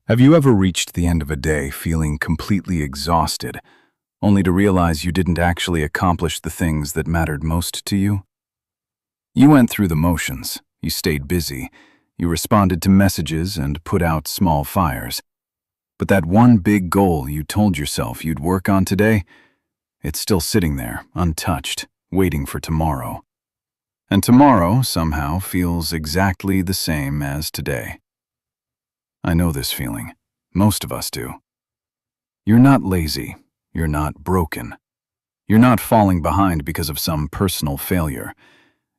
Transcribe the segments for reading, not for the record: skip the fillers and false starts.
Have you ever reached the end of a day feeling completely exhausted, only to realize you didn't actually accomplish the things that mattered most to you? You went through the motions, you stayed busy, you responded to messages and put out small fires. But that one big goal you told yourself you'd work on today, it's still sitting there, untouched, waiting for tomorrow. And tomorrow, somehow, feels exactly the same as today. I know this feeling. Most of us do. You're not lazy. You're not broken. You're not falling behind because of some personal failure.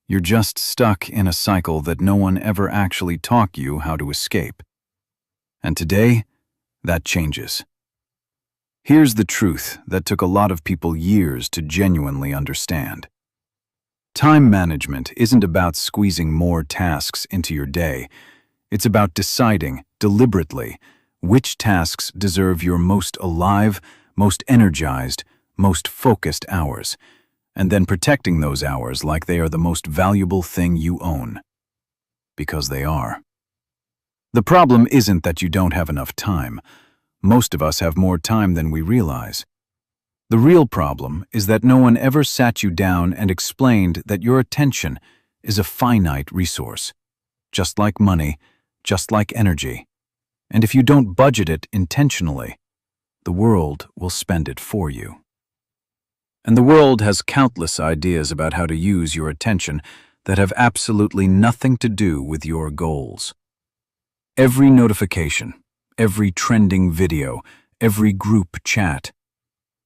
You're just stuck in a cycle that no one ever actually taught you how to escape. And today, that changes. Here's the truth that took a lot of people years to genuinely understand. Time management isn't about squeezing more tasks into your day. It's about deciding, deliberately, which tasks deserve your most alive, most energized, most focused hours, and then protecting those hours like they are the most valuable thing you own. Because they are. The problem isn't that you don't have enough time. Most of us have more time than we realize. The real problem is that no one ever sat you down and explained that your attention is a finite resource, just like money, just like energy. And if you don't budget it intentionally, the world will spend it for you. And the world has countless ideas about how to use your attention that have absolutely nothing to do with your goals. Every notification, every trending video, every group chat,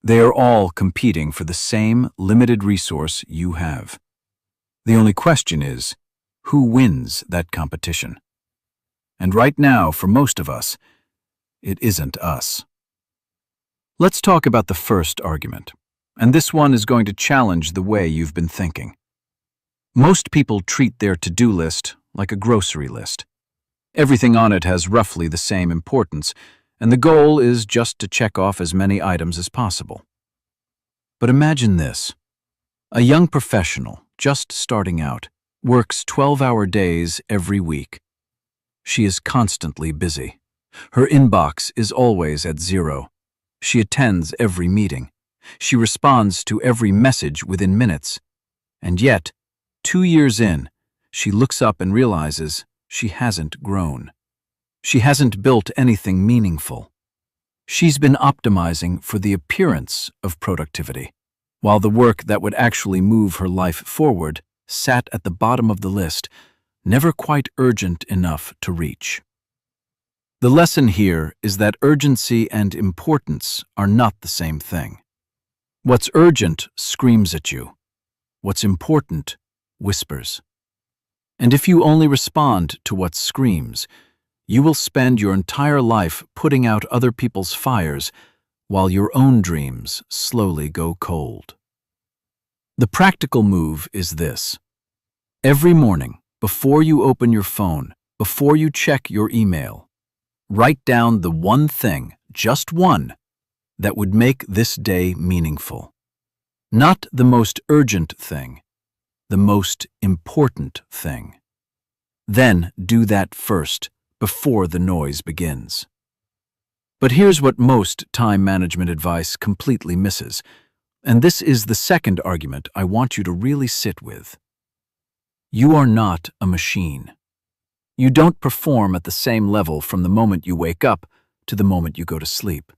they are all competing for the same limited resource you have. The only question is, who wins that competition? And right now, for most of us, it isn't us. Let's talk about the first argument, and this one is going to challenge the way you've been thinking. Most people treat their to-do list like a grocery list. Everything on it has roughly the same importance, and the goal is just to check off as many items as possible. But imagine this. A young professional, just starting out, works 12-hour days every week. She is constantly busy. Her inbox is always at zero. She attends every meeting. She responds to every message within minutes. And yet, 2 years in, she looks up and realizes she hasn't grown. She hasn't built anything meaningful. She's been optimizing for the appearance of productivity, while the work that would actually move her life forward sat at the bottom of the list, never quite urgent enough to reach. The lesson here is that urgency and importance are not the same thing. What's urgent screams at you. What's important whispers. And if you only respond to what screams, you will spend your entire life putting out other people's fires while your own dreams slowly go cold. The practical move is this. Every morning, before you open your phone, before you check your email, write down the one thing, just one, that would make this day meaningful. Not the most urgent thing, the most important thing. Then do that first, before the noise begins. But here's what most time management advice completely misses, and this is the second argument I want you to really sit with. You are not a machine. You don't perform at the same level from the moment you wake up to the moment you go to sleep.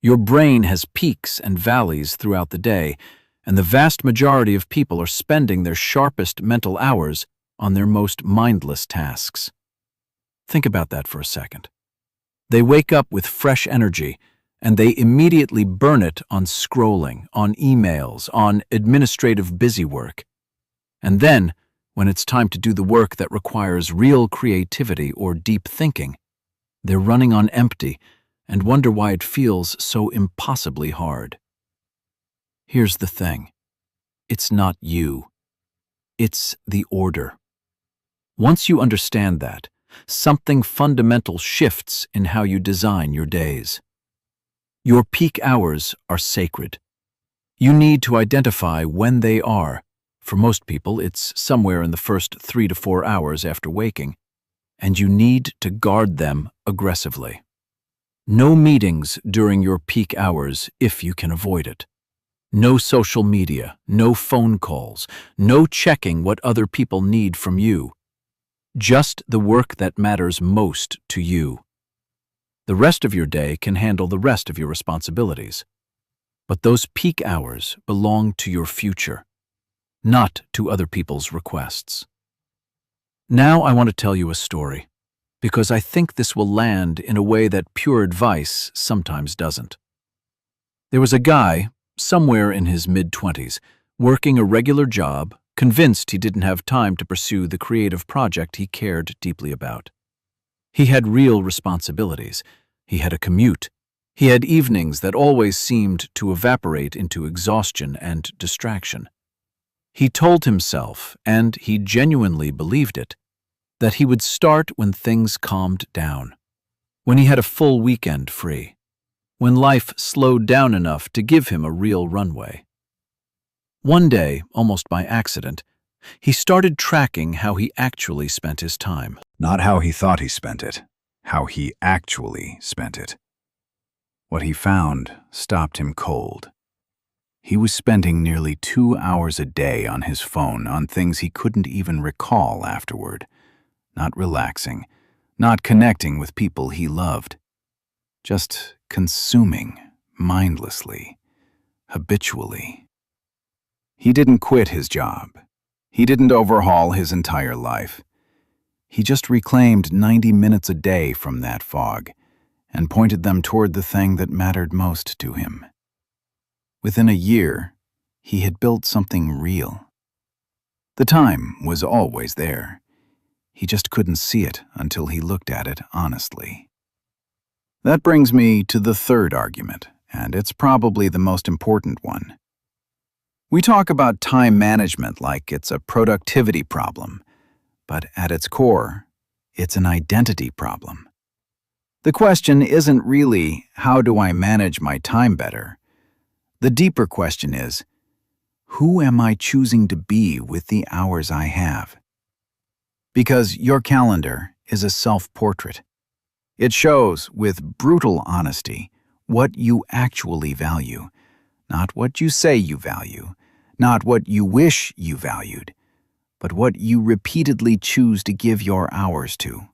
Your brain has peaks and valleys throughout the day, and the vast majority of people are spending their sharpest mental hours on their most mindless tasks. Think about that for a second. They wake up with fresh energy, and they immediately burn it on scrolling, on emails, on administrative busywork. And then, when it's time to do the work that requires real creativity or deep thinking, they're running on empty and wonder why it feels so impossibly hard. Here's the thing. It's not you. It's the order. Once you understand that, something fundamental shifts in how you design your days. Your peak hours are sacred. You need to identify when they are. For most people, it's somewhere in the first 3 to 4 hours after waking, and you need to guard them aggressively. No meetings during your peak hours if you can avoid it. No social media, no phone calls, no checking what other people need from you. Just the work that matters most to you. The rest of your day can handle the rest of your responsibilities. But those peak hours belong to your future, not to other people's requests. Now I want to tell you a story, because I think this will land in a way that pure advice sometimes doesn't. There was a guy, somewhere in his mid-20s, working a regular job, convinced he didn't have time to pursue the creative project he cared deeply about. He had real responsibilities. He had a commute. He had evenings that always seemed to evaporate into exhaustion and distraction. He told himself, and he genuinely believed it, that he would start when things calmed down, when he had a full weekend free, when life slowed down enough to give him a real runway. One day, almost by accident, he started tracking how he actually spent his time. Not how he thought he spent it, how he actually spent it. What he found stopped him cold. He was spending nearly 2 hours a day on his phone on things he couldn't even recall afterward. Not relaxing, not connecting with people he loved. Just consuming mindlessly, habitually. He didn't quit his job. He didn't overhaul his entire life. He just reclaimed 90 minutes a day from that fog and pointed them toward the thing that mattered most to him. Within a year, he had built something real. The time was always there. He just couldn't see it until he looked at it honestly. That brings me to the third argument, and it's probably the most important one. We talk about time management like it's a productivity problem, but at its core, it's an identity problem. The question isn't really, how do I manage my time better? The deeper question is, who am I choosing to be with the hours I have? Because your calendar is a self-portrait. It shows, with brutal honesty, what you actually value, not what you say you value, not what you wish you valued, but what you repeatedly choose to give your hours to.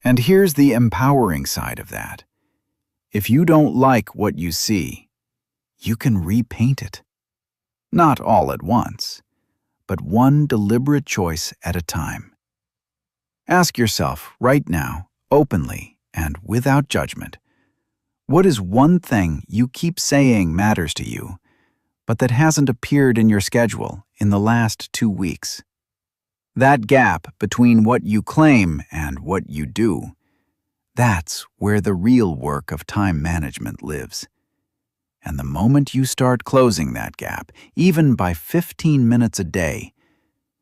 And here's the empowering side of that. If you don't like what you see, you can repaint it. Not all at once, but one deliberate choice at a time. Ask yourself right now, openly and without judgment, what is one thing you keep saying matters to you, but that hasn't appeared in your schedule in the last 2 weeks? That gap between what you claim and what you do, that's where the real work of time management lives. And the moment you start closing that gap, even by 15 minutes a day,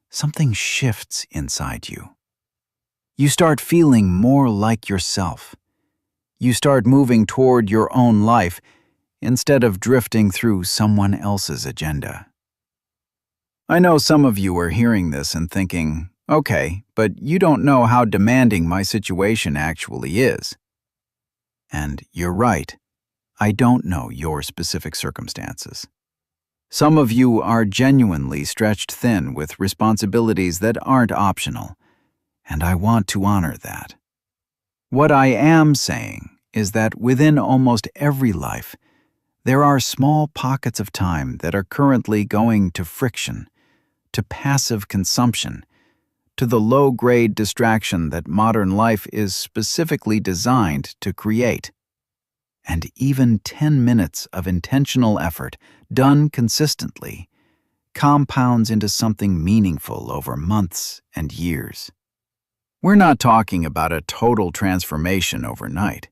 something shifts inside you. You start feeling more like yourself. You start moving toward your own life instead of drifting through someone else's agenda. I know some of you are hearing this and thinking, okay, but you don't know how demanding my situation actually is. And you're right. I don't know your specific circumstances. Some of you are genuinely stretched thin with responsibilities that aren't optional, and I want to honor that. What I am saying is that within almost every life, there are small pockets of time that are currently going to friction, to passive consumption, to the low-grade distraction that modern life is specifically designed to create. And even 10 minutes of intentional effort, done consistently, compounds into something meaningful over months and years. We're not talking about a total transformation overnight.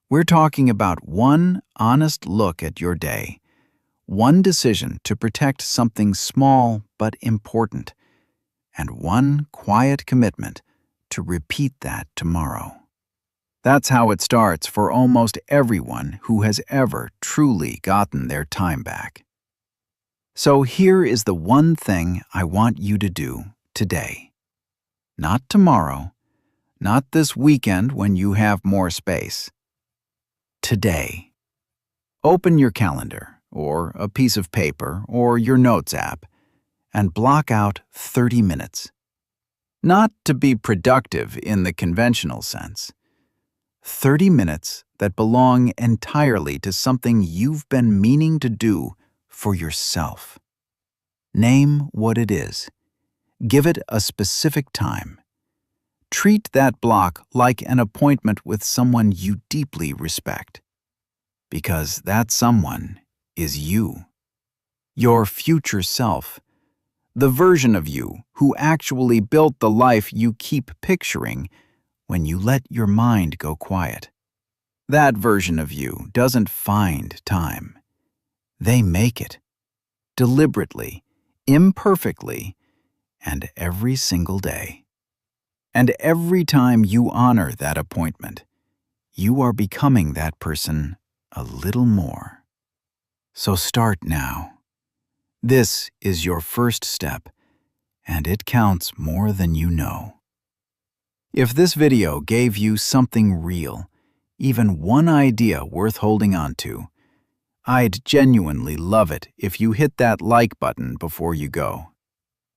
We're talking about one honest look at your day, one decision to protect something small but important, and one quiet commitment to repeat that tomorrow. That's how it starts for almost everyone who has ever truly gotten their time back. So here is the one thing I want you to do today. Not tomorrow, not this weekend when you have more space. today. Open your calendar, or a piece of paper, or your Notes app, and block out 30 minutes. Not to be productive in the conventional sense. 30 minutes that belong entirely to something you've been meaning to do for yourself. Name what it is. Give it a specific time. Treat that block like an appointment with someone you deeply respect. Because that someone is you. Your future self. The version of you who actually built the life you keep picturing when you let your mind go quiet. That version of you doesn't find time. They make it. Deliberately, imperfectly, and every single day. And every time you honor that appointment, you are becoming that person a little more. So start now. This is your first step, and it counts more than you know. If this video gave you something real, even one idea worth holding on to, I'd genuinely love it if you hit that like button before you go.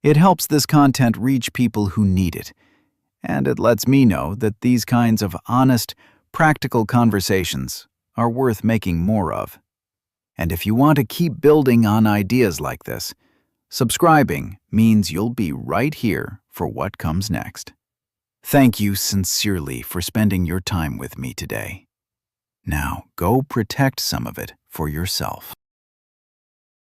It helps this content reach people who need it, and it lets me know that these kinds of honest, practical conversations are worth making more of. And if you want to keep building on ideas like this, subscribing means you'll be right here for what comes next. Thank you sincerely for spending your time with me today. Now go protect some of it for yourself.